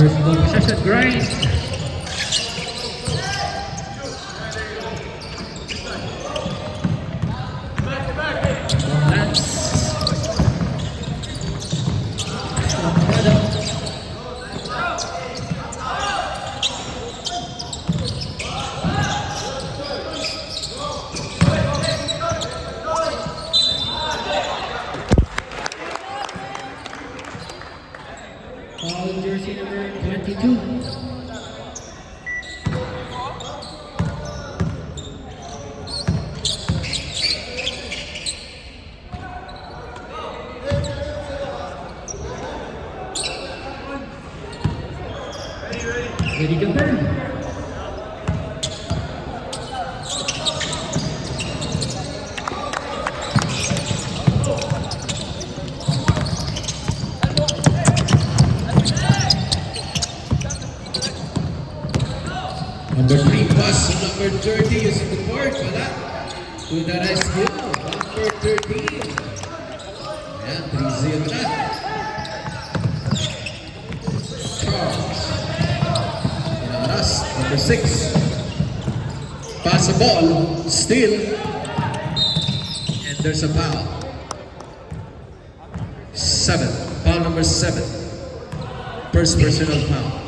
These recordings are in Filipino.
First ball possession, Grice. Lance. Foul jersey number 22. Ready to burn. Number 3 pass to number 30 using the board. Wala. To the rescue. Number 13. Ayan, 3-0 na. Charles. Inaras. Number 6. Pass the ball. Steal. And there's a foul. 7. Foul number 7. First personal foul.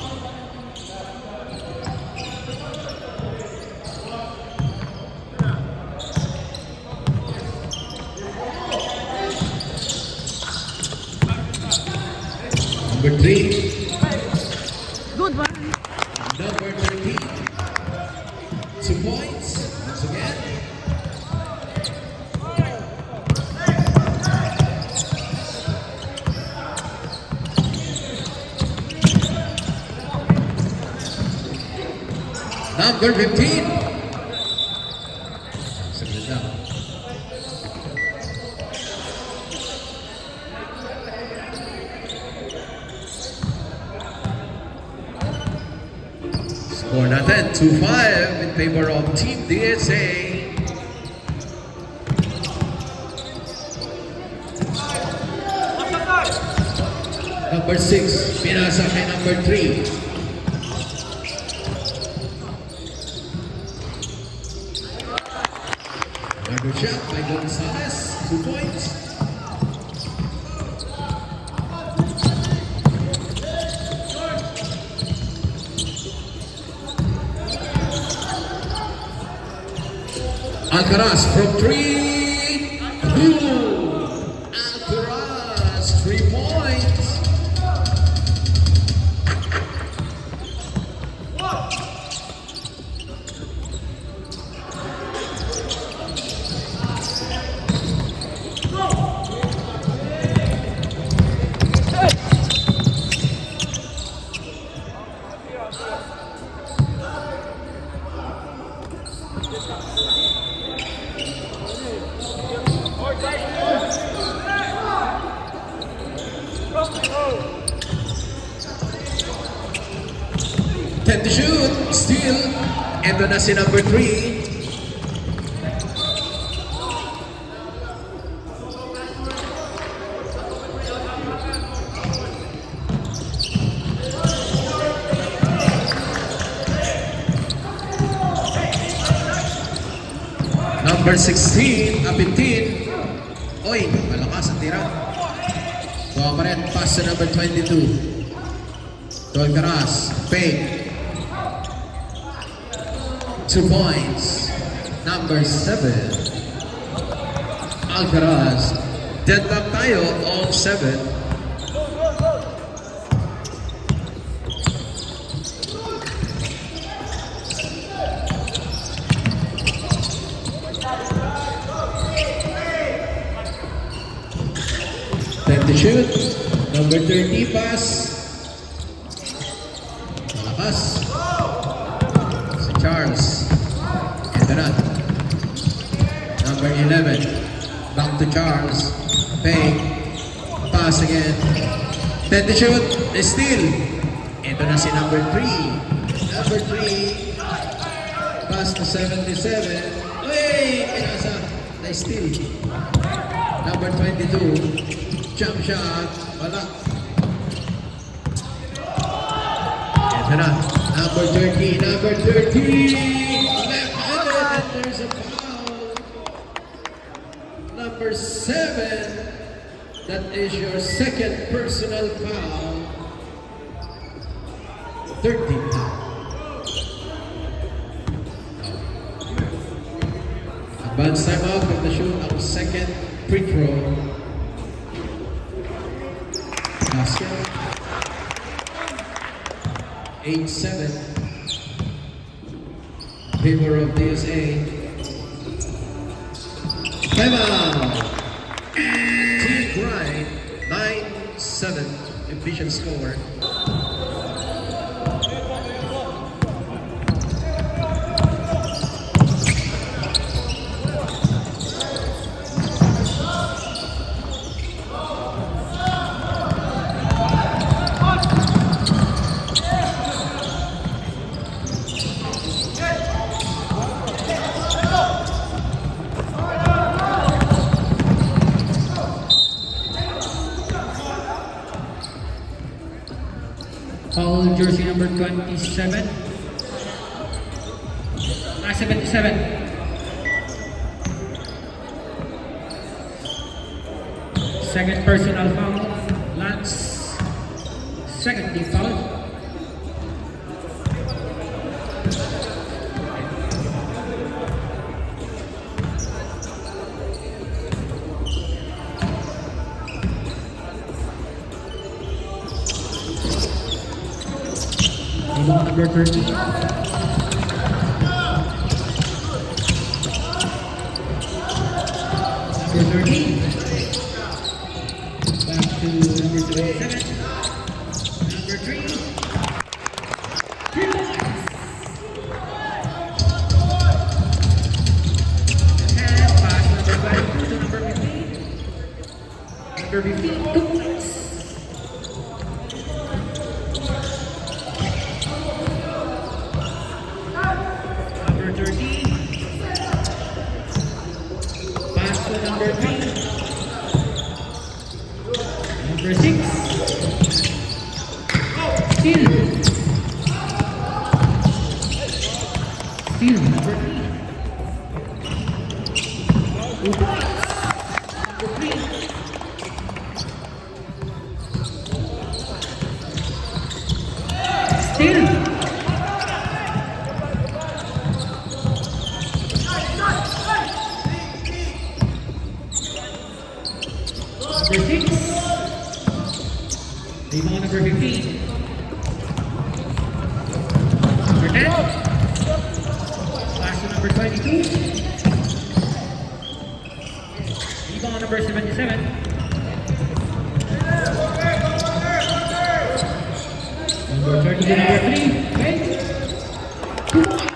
Number 3. Good one. Number 13. 2 points. Once again. Number 15. Saglit lang. Score natin, 2-5 in favor of Team DSA. Number 6, pinasa kay number 3. Another shot by Gonzalez, 2 points. Alcaraz from 3. Alcaraz, 3 points. Tend to shoot, steal. Ito na si number 3. Number 16, Apintin. Oy, malakas ang tira. Kuha pa rin, pass to number 22. Alcaraz, fake. 2 points. Number 7. Alcaraz. Deadlock tayo, all 7. Time to shoot. Number 30 pass. Malakas. Si Charles. Ito na. Number 11. Back to Charles. Fake. Pass again. Time to shoot. Steal. Ito na si number 3. Number 3. Pass to 77. Wait! Pinasa. Na-steal. Number 22. Jump shot. Wala. Siya na. Number 30. Number 30. Left-handed and there's a foul. Number 7. That is your second personal foul. 13 foul. Advance time out from the shoot ang second free throw. Basket. 8-7. Favor of DSA. Time out. Team Grind. 9-7. Efficient score. Foul jersey number 27. 77. Second personal foul. Lance. Second team foul. Number 13. Number 13. Back to number 27. Number 3. 3 points. And pass number 22 to number 15. Number 15, 2 points. Number 3. Number 6. Still. Still number 3. 2 points. Number 3. Still. Number 6. Rebound number 15. Number 10. Pass to number 22. Rebound number 77. Number 30 to number 3. Okay. 2 points.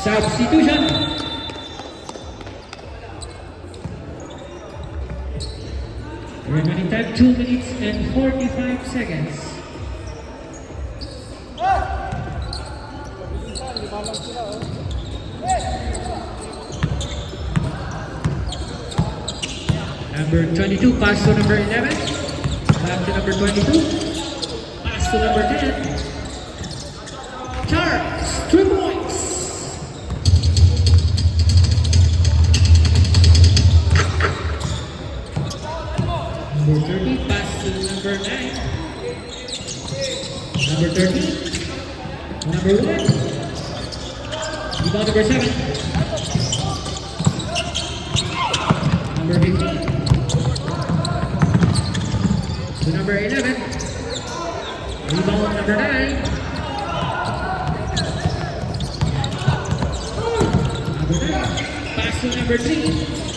Substitution. Remaining time 2 minutes and 45 seconds. Number 22 pass to number 11. Back to number 22. Pass to number 10. Charles, 3 points. Number 30, pass to number 9. Number 13. Number 1. Rebound number 7. Number 15. To number 11. Rebound number 9. Number 9. Pass to number 3.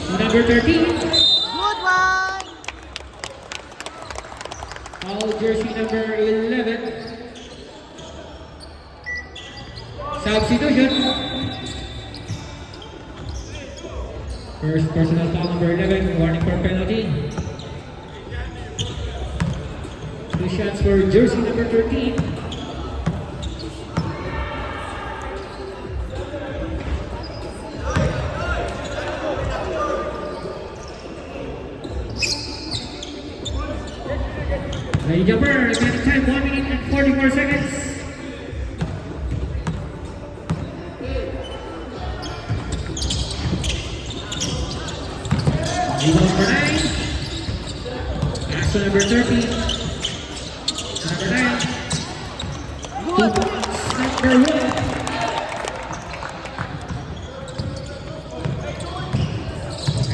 To number 13. Good one. Foul jersey number 11. Substitution. First personal foul number 11. Warning for penalty. Two shots for jersey number 13. Lady jumper, remaining time 1 minute and 44 seconds. Rebound number 9. Pass to number 30. Number 9. 2 points, number 1.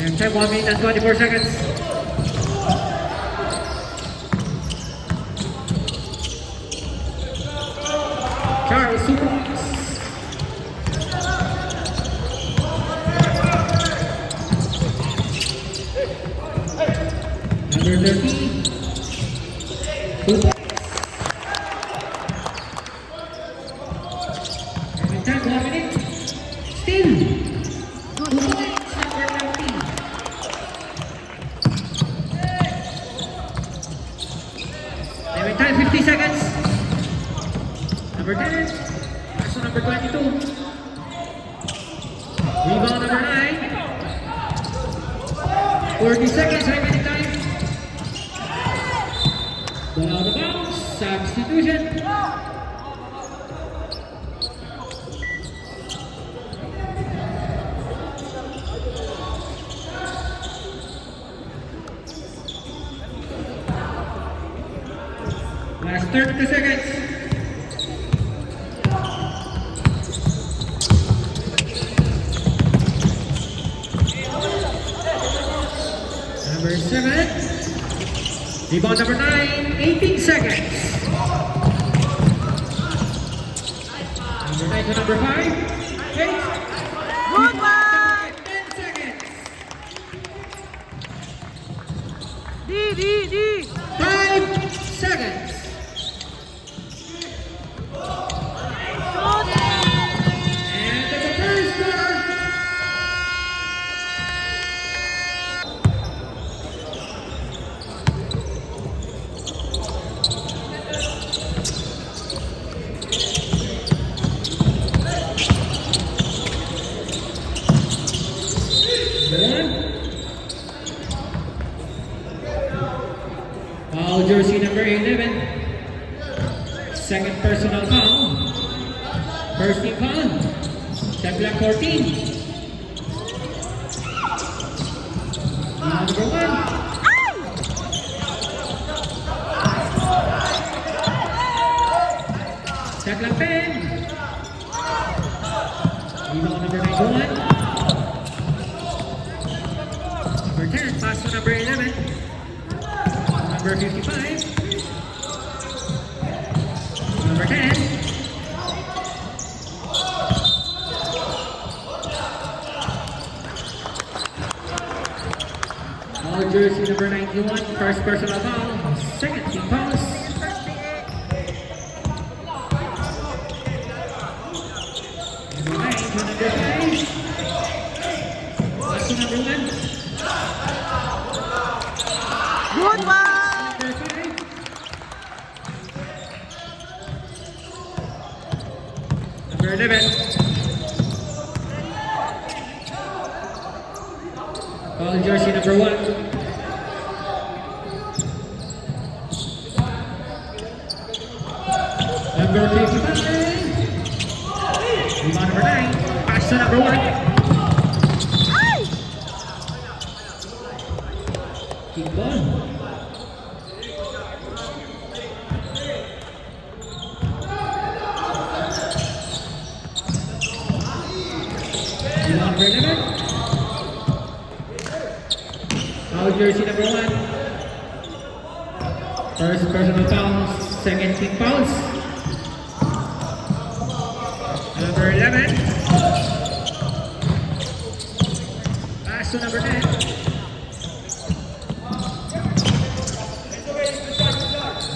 And time 1 minute and 24 seconds. Charles, 2 points. Number 13. 2 points. And time 1 minute. Still. 2 points. Number 13. And time 50 seconds. Number 10. Pass to number 22. Rebound number 9. 40 seconds remaining time. Ball out of bounds. Substitution. Last 30 seconds. Number 7. Rebound number 9, 18 seconds. Number 9 to number 5, 8. Good one. 10 seconds. D. 5 seconds. And that's the first quarter. Foul jersey number 11. Second personal foul. First team foul. Step black 14. Number 1. Step black 10. Rebound number 91. Number 10. Pass to number 11. Number 55. Number 10. Foul jersey number 91. First personal foul. Second team fouls. Number 9 to number 5. Pass to number 1. Good one. Number 11. Foul jersey number 1. Number 55. Rebound number 9. Pass to number 1. Keep on. Number 11. Foul jersey number 1. First personal foul, second team fouls. Number 11. Pass to number 10.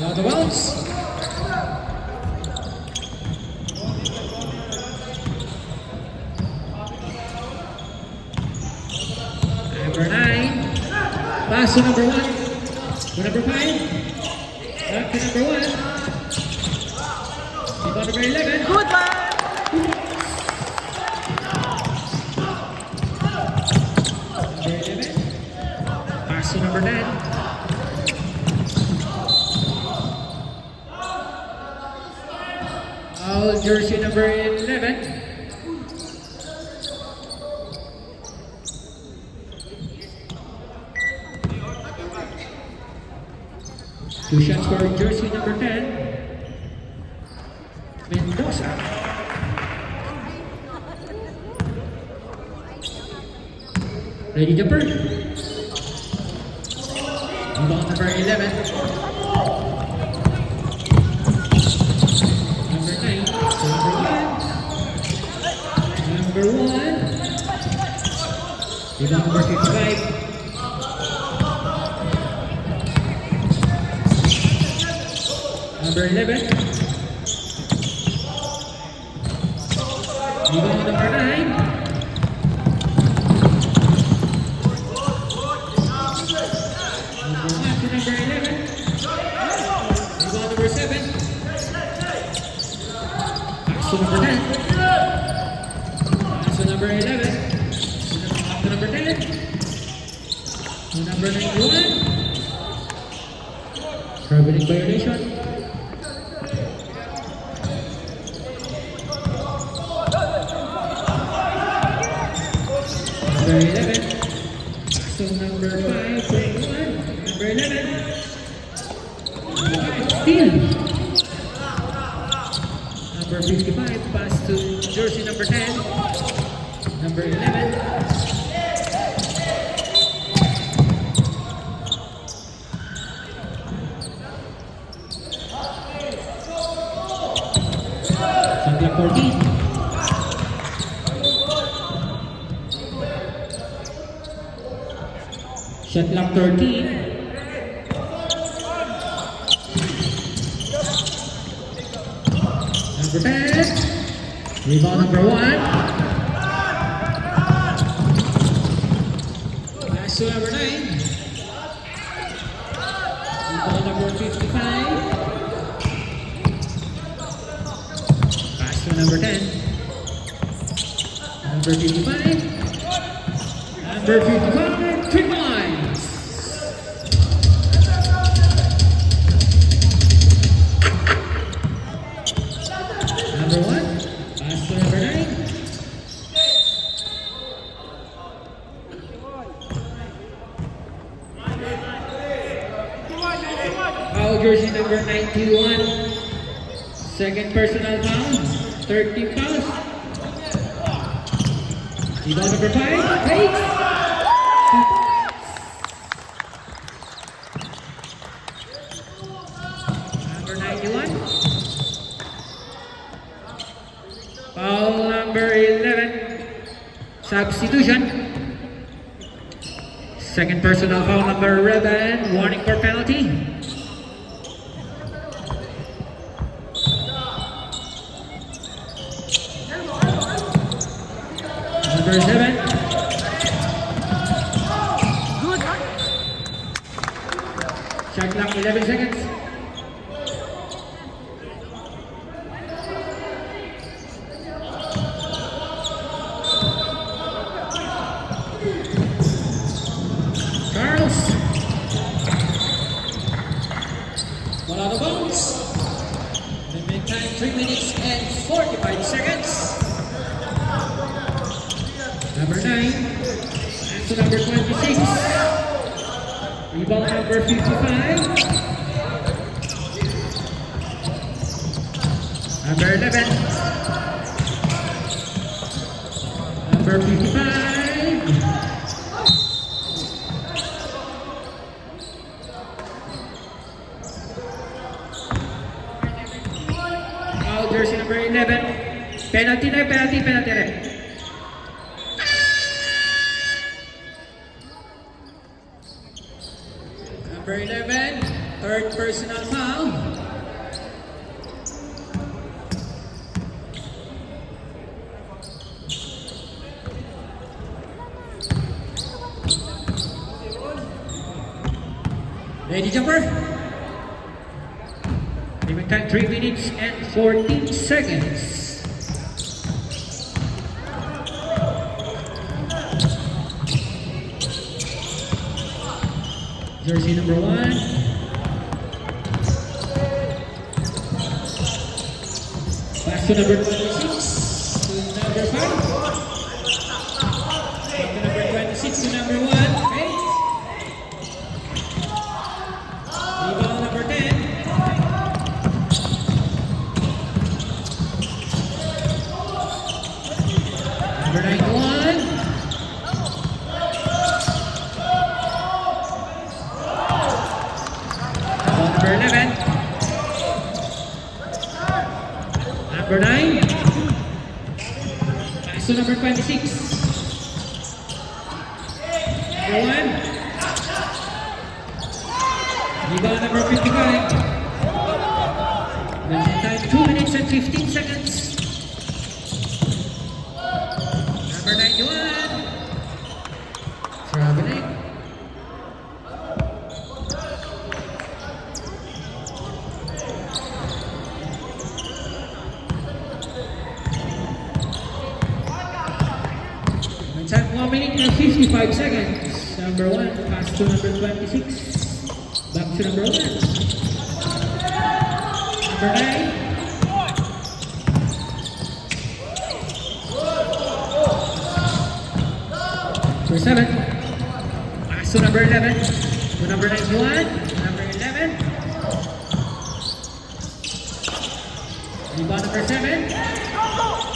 Out of bounds. Number 9. Pass to number 1. To number 5. Back to number 1. Rebound number 11. Good one. Number 11. Pass to number 9. Foul jersey number 11. Two shots for jersey number 10. Mendoza. Ready jumper. Rebound number 11. Number 9. Number 1. Rebound number 55. Number 11. Rebound number 9. Number 11. Rebound number 7. Pass to number 10. Pass to number 11. Pass to number 10. To number 91. Traveling violation. Number 11. So number 5, 21. Number 11. Steal. Number 55, pass to jersey number 10. Number 11. Number 14. Shot clock 13. Number 10. Rebound number 1. Pass to number 9. Rebound number 55. Pass to number 10. Number 55. Number 55. 3 points. Number 1, pass to number 9. Foul jersey number 91. Second personal foul. 13 fouls. Rebound number 5. Takes. Number 91. Foul number 11. Substitution. Second personal foul number 11. Warning for penalty. Number 7. Good one. Shot clock 11 seconds. Charles. Wala na bounce. In the meantime, 3 minutes and 45 seconds. Number 9. And to number 26. Rebound number 55. Number 11. Number 55. Foul jersey number 11. Penalty na, penalty na. Number 11, third personal foul. Ready jumper? time 3 minutes and 14 seconds. Jersey number 1. Pass to number 26 to number 5. Back to number 26 to number 1. Okay. Rebound number 10. Number 9 to 1. Number 11. Number 9. Pass to number 26. Number 1. Rebound number 55. Losing time 2 minutes and 15 seconds. Number 91. Traveling. Time 1 minute and 55 seconds. Number 1, pass to number 26. Back to number 1. Number 9. Number 7. Pass to number 11. To number 91. Number 11. Rebound number 7.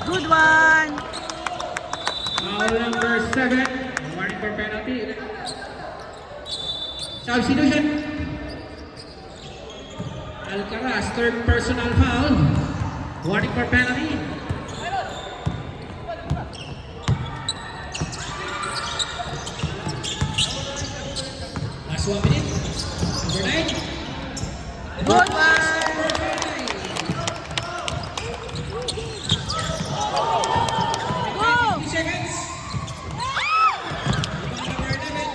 Good one. Foul number 7. Warning for penalty. Substitution. Alcaraz, third personal foul. Warning for penalty. Last 1 minute. Number 9. Good one. Go. 50 seconds. Number 11.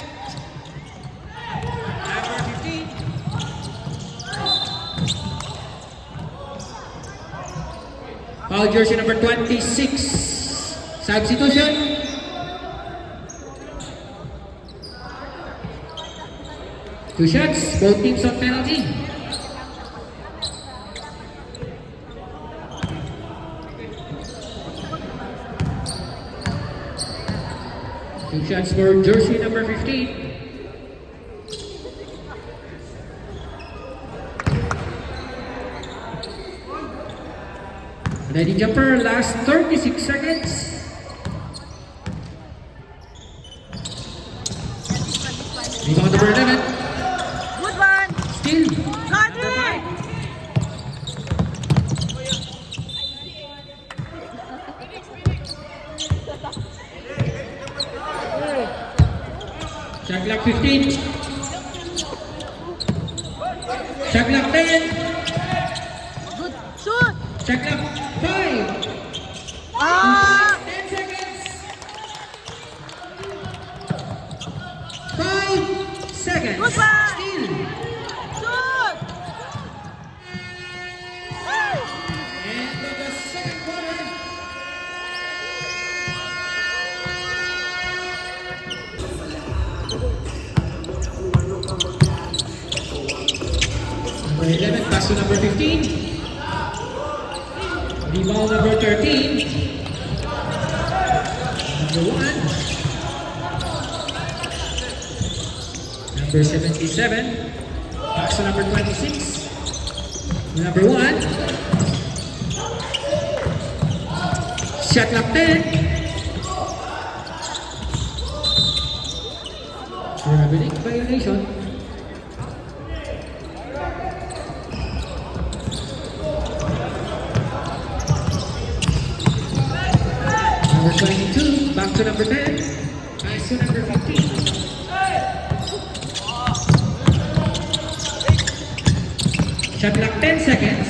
Number 15. Foul jersey number 26. Substitution. Two shots, both teams on penalty. Two shots for jersey number 15. Ready jumper, last 36 seconds. Rebound number 11. Good one. Still. Got it. Shot clock 15. Shot clock 10. Good shoot. Shot clock 5. Ah. 10 seconds. 5 seconds. Good one. Still. Shoot. End of the second quarter. Number 11, pass to number 15. Rebound number 13. Number 1. Number 77. Pass to number 26. Number 1. Shot clock 10. Traveling violation. Number 22, back to number 10. Pass to number 15. Shot clock 10 seconds.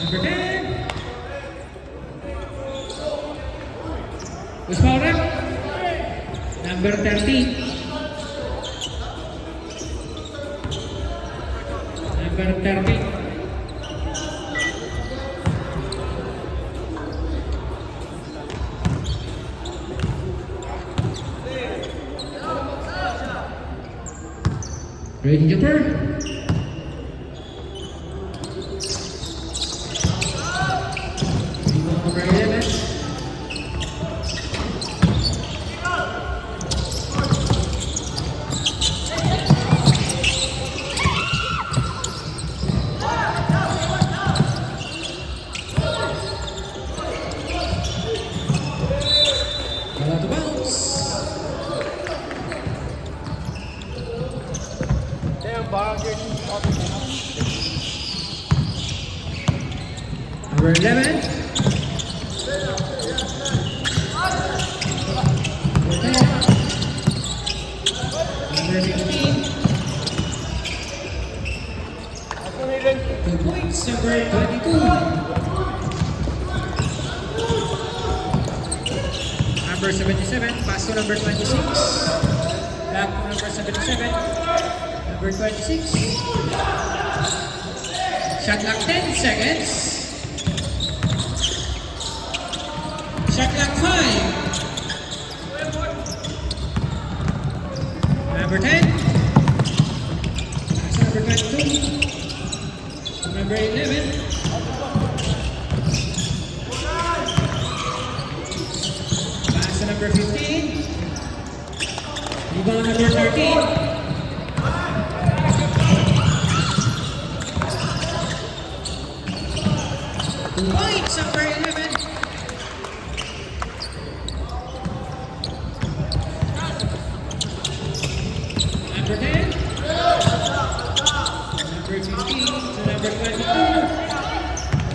Number 10. Who's foul rep? Number 30. Number 30. Ready jumper. Number 11. Bola to bounce. Number 11. Number 15. 2 points. Number 22. Number 77. Pass to number 26. Back to number 77. Number 26. Shot clock 10 seconds. Shot clock 5. Number 10. Pass to number 22. Number 11. Pass to number 15. Rebound number 13. Points number 11. Number 10. Number 15 to number 22.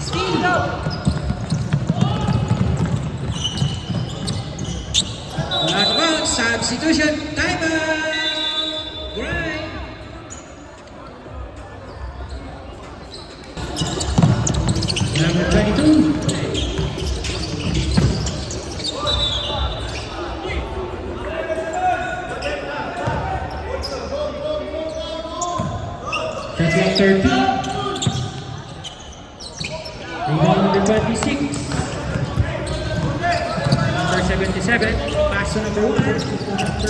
Steal. Not about substitution. Timeout. Grind. Number 22. Shot clock 30. Rebound number 26. Number 77. Pass to number 1. Number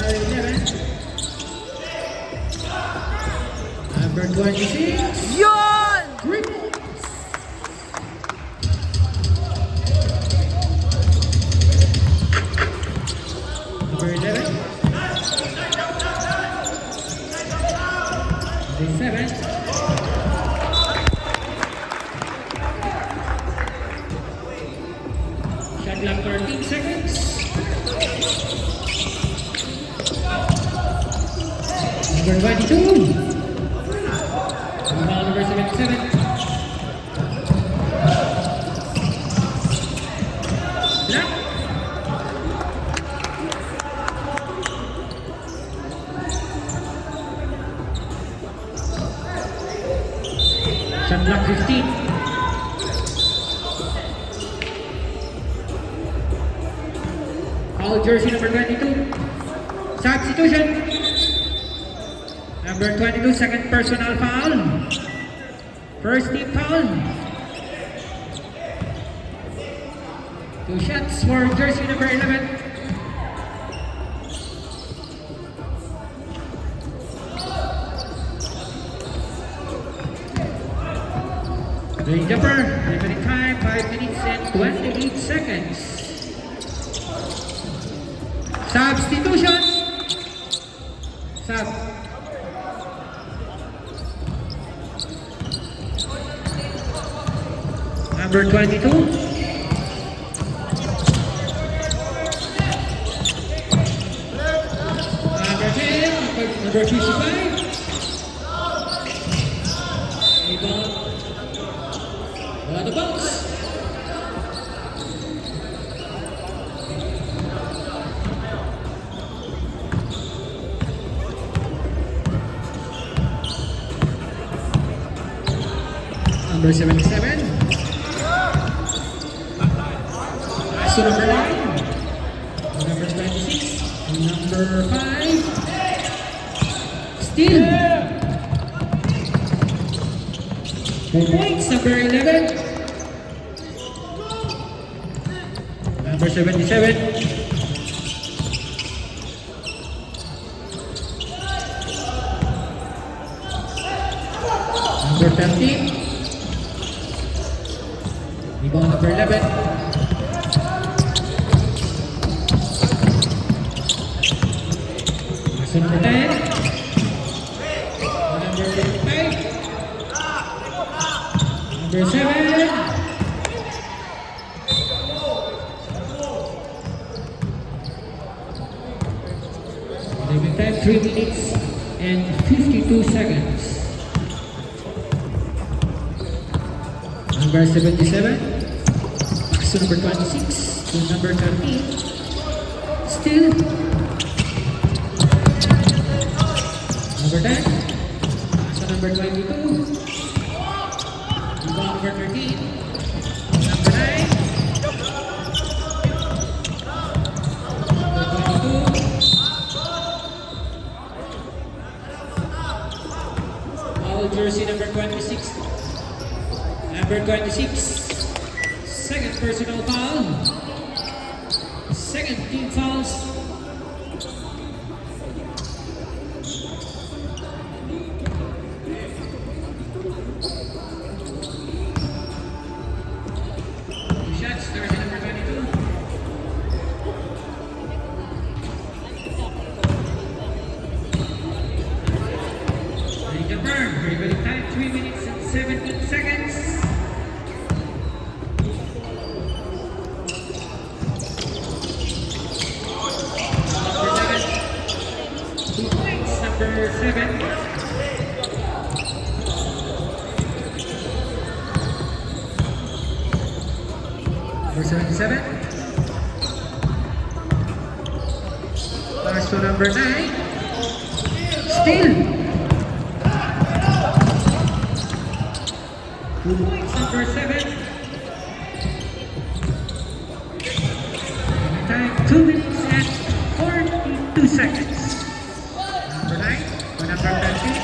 11. Number 26. Yun! 3 points. Number 11. Number 7. Shot clock 13 seconds. Number 22. Rebound number 77. Block. Shot clock 15. Foul jersey number 22. Substitution. Number 22, second personal foul. First team foul. 2 shots for jersey number 11. Range jumper, limited time, 5 minutes and 28 seconds. Substitution. Sub. Number 22. Number 10. Number 55. Rebound. Wala the bounce. Number 77. Pass to number 9. Number 26. Number number 5. Steal. 4 points, number 11. Number 77. Number 13. Rebound number 11. Pass number 10. Number 55. Number 7. Leaving time 3 minutes and 52 seconds. Number 77. Pass to number 26 to number 13. Still. Number 10. Pass to number 22. Rebound number 13. Number 9. Number 22. Foul jersey number 26. Number 26. Second personal foul. Second team fouls. Shots, jersey number 22. Ready to burn. Dribbling time 3 minutes and 17 seconds. Number 7. Number 77. Pass to number 9. Still. 2 points, number 7. Time 2 minutes and 42 seconds. Number 9 to number 13.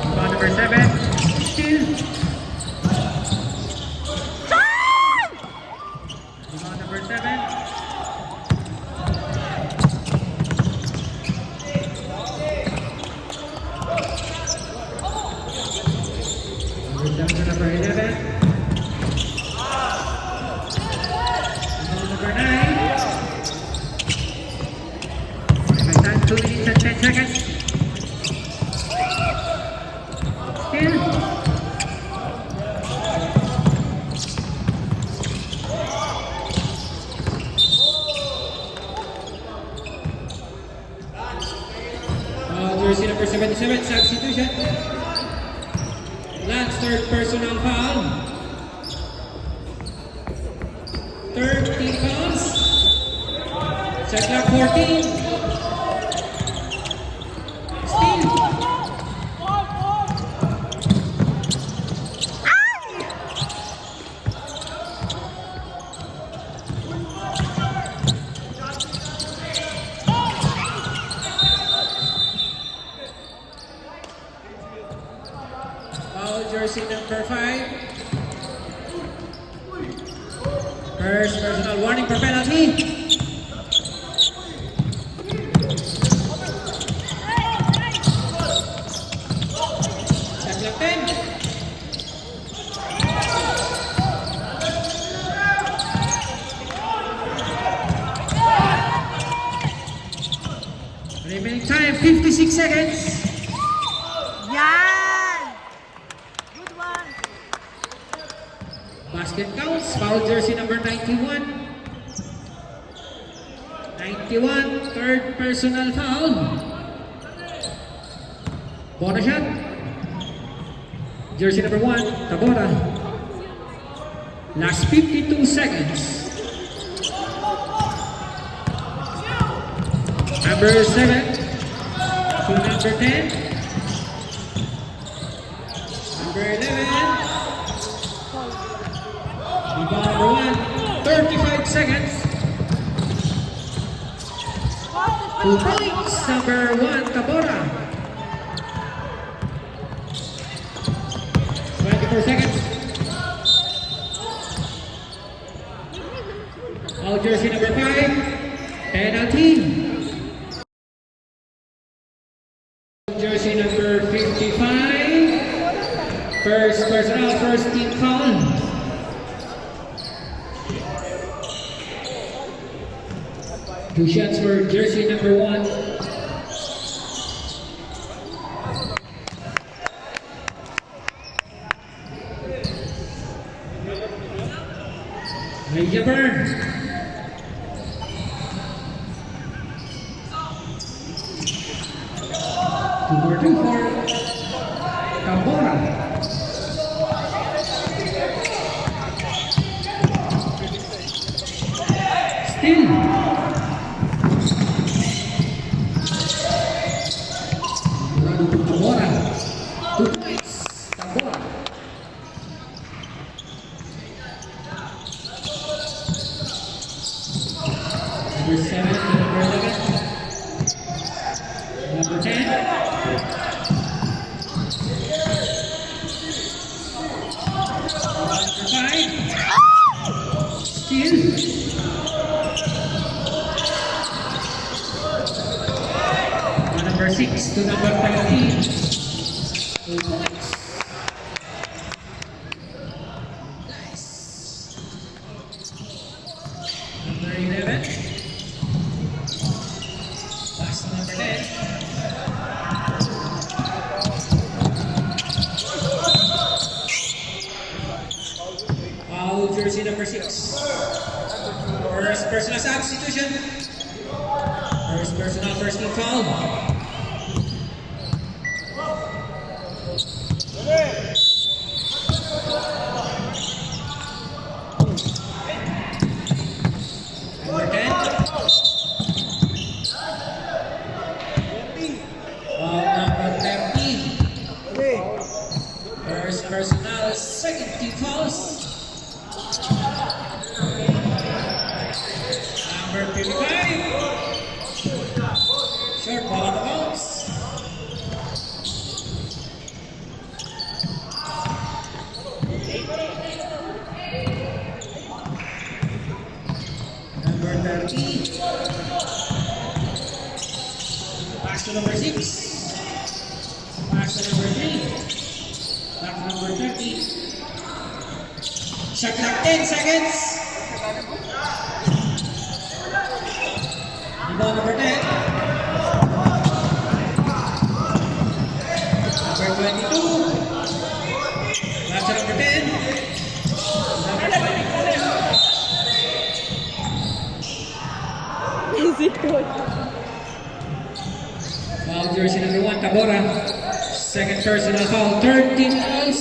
Rebound number 7. Still. Rebound number 7. Down to number 11. Rebound number 9. Time 2 minutes and 10 seconds. Still. Jersey number 77, substitution. Lance, third personal foul. Third team fouls. Set clock 14. Jersey number 5. First personal warning for penalty. Step left 10. Remaining time 56 seconds. Yan! Good one. Basket counts. Foul jersey number 91. 91, third personal foul. Bonus shot. Jersey number 1, Tabora. Last 52 seconds. Number 7 to number 10. Number 11. Rebound number 1. 35 seconds. 2 points, number 1, Tabora. 24 seconds. Foul jersey number 5, penalty. Jersey number 55, first personal, first team foul. Two shots for jersey number 1. High jumper. Two for Tabora. Still. Run to Tabora. 2 points. Tabora. Number 7 to number 11. Number 10. Number 5. Steal. Number 6 to number 13. 2 points. Nice. Number 11. Pass to number 10. Foul jersey number 6. First personal substitution. First personal, first team foul. Number 10. Foul number 13. First personal, second team fouls. Number 55. Short ball on the bounce. Number 30. Pass to number 6. Pass to number 3. Back to number 30. Shot clock 10 seconds. Rebound number 10. Number 22. Back to number 10. Number 20. Is it good? Foul jersey number 1, Tabora. Second personal foul, 13 fouls.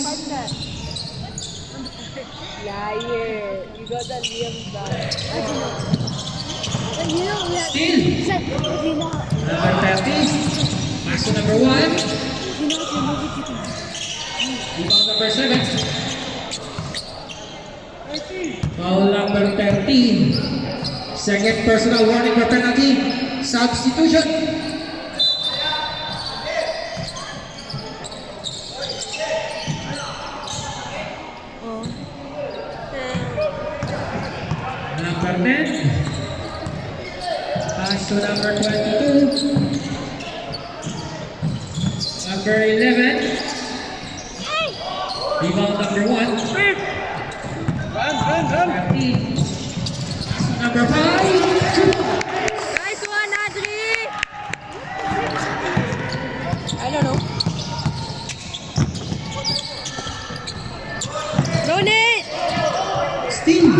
Liar. You got the Liam back. Still. Number 30. Pass to number 1. Rebound number 7. Foul number 13. Second personal warning for penalty. Substitution. Number 10. Pass to number 22. Number 11. Rebound number 1. Number 5. Nice one, Adri! I don't know. Donate! Steal.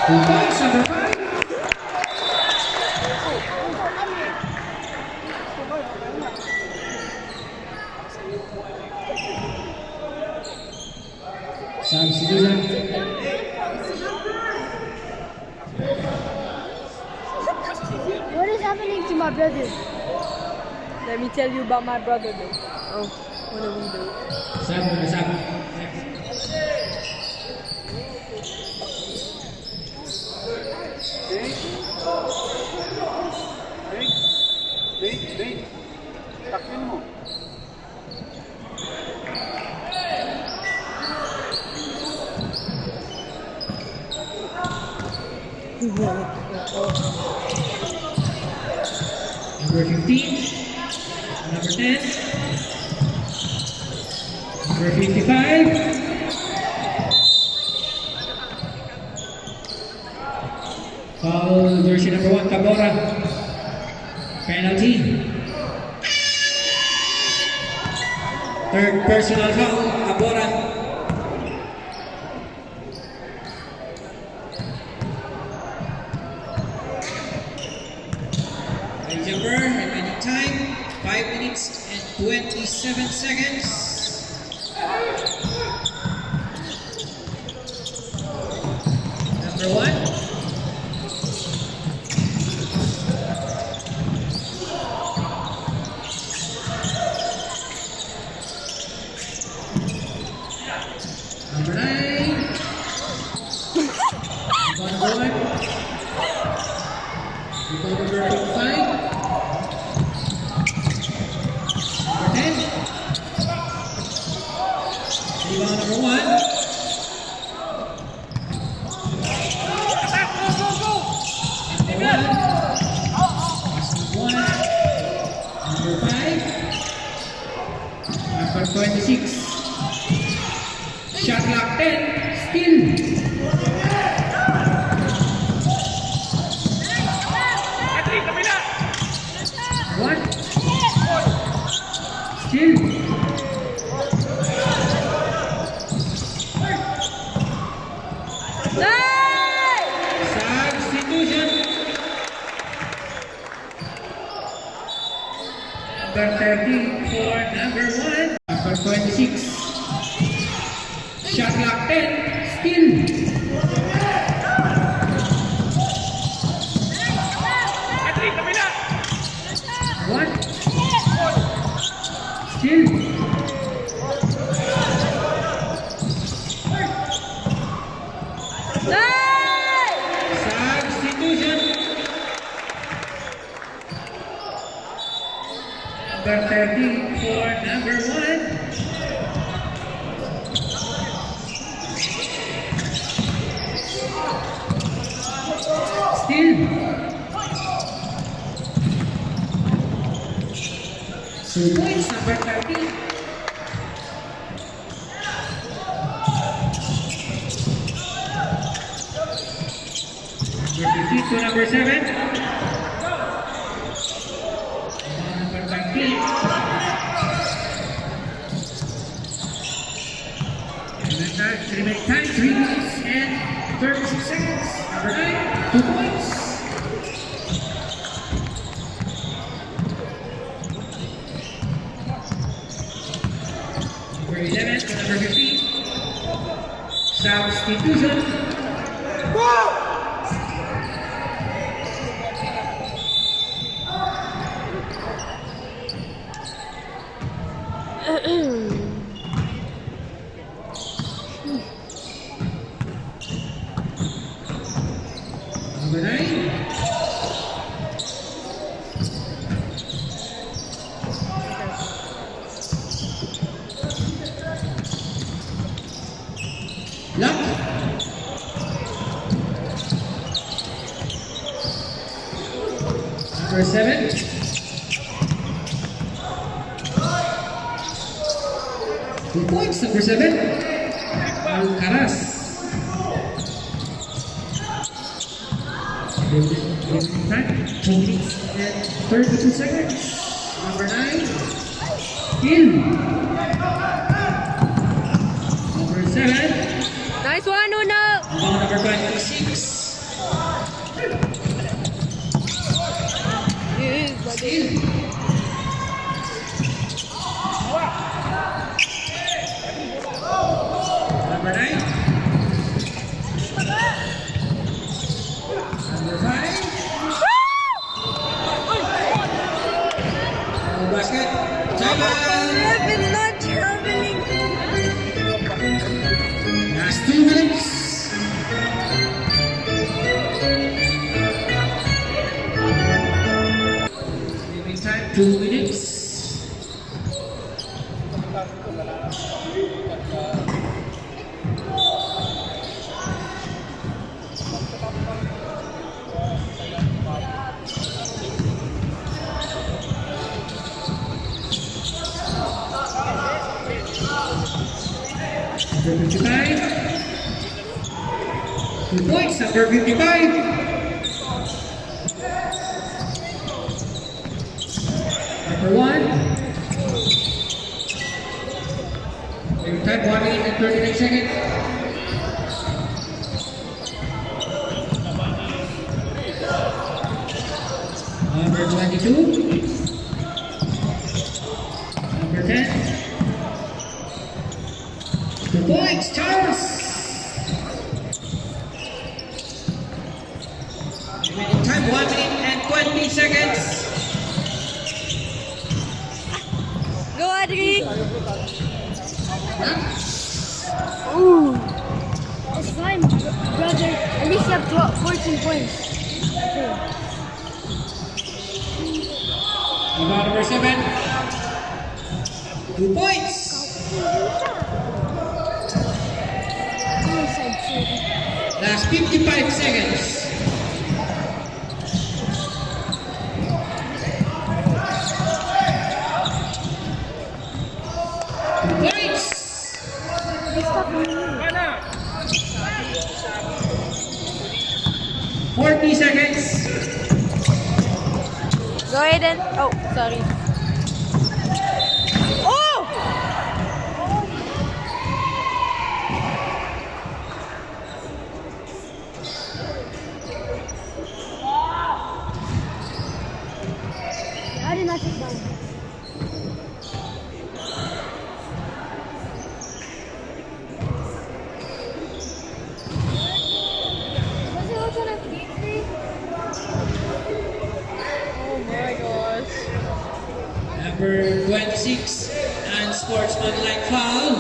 2 points, number 5. Substitution. What is happening to my brother? Let me tell you about my brother though. Oh, what do we do? Sub, number 7. Number 15. Number 10. Number 55. Foul jersey number 1, Tabora. Penalty. Third personal foul, Tabora. Jumper, remaining time, 5 minutes and 27 seconds. Number 1. Number 9. Number 1. Number 5. Number 10. Rebound number 1. Number 1. Number 5. Number 26. Shot clock 10. Still. What? Still. Substitution. Number 30 for number 1. Number 26. Shot clock 10. Still. What? Still. Substitution. Number 30 for number 1. Still. So points number 30. Number 15 to number 7. Number 19. Remaining time 3 minutes and 36 seconds. Number 9, 2 points. Number 11 to number 15. Substitution. Number 9. Lock. Number 7. Two points, number 7. Alcaraz. Time, 2 minutes and 32 seconds. Number 9. Hill. Number 7. Nice one, Uno. Number 26. Still. Number 9. Number 5. Basket. If it's not traveling. Last 2 minutes. Leaving time 2 minutes. Number 55. 2 points, number 55. Number 1. Your time 1 minute and 39 seconds. Number 22. Number 10. 2 points, Charles! Remaining time 1 minute and 20 seconds. Go, Adri! Ooh. It's fine, brother. At least you have 14 points. Okay. About number 7. 2 points. Last 55 seconds. Points. 40 seconds. Go ahead and... Oh, sorry. Oh! I did not take down. Oh my gosh. Number 26, unsportsmanlike foul.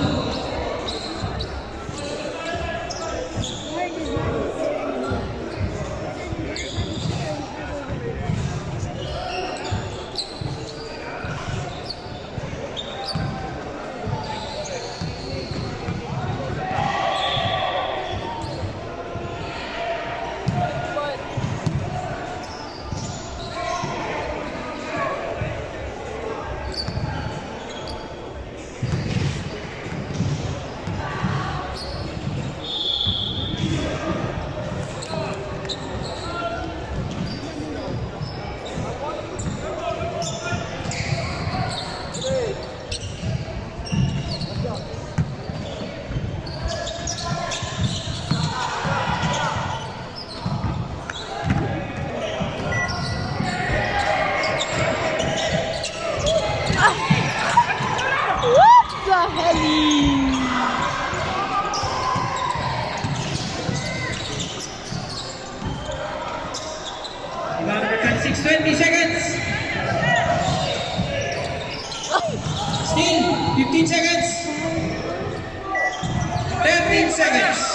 What the hell? About number 26, 20 seconds. Still 15 seconds. 13 seconds.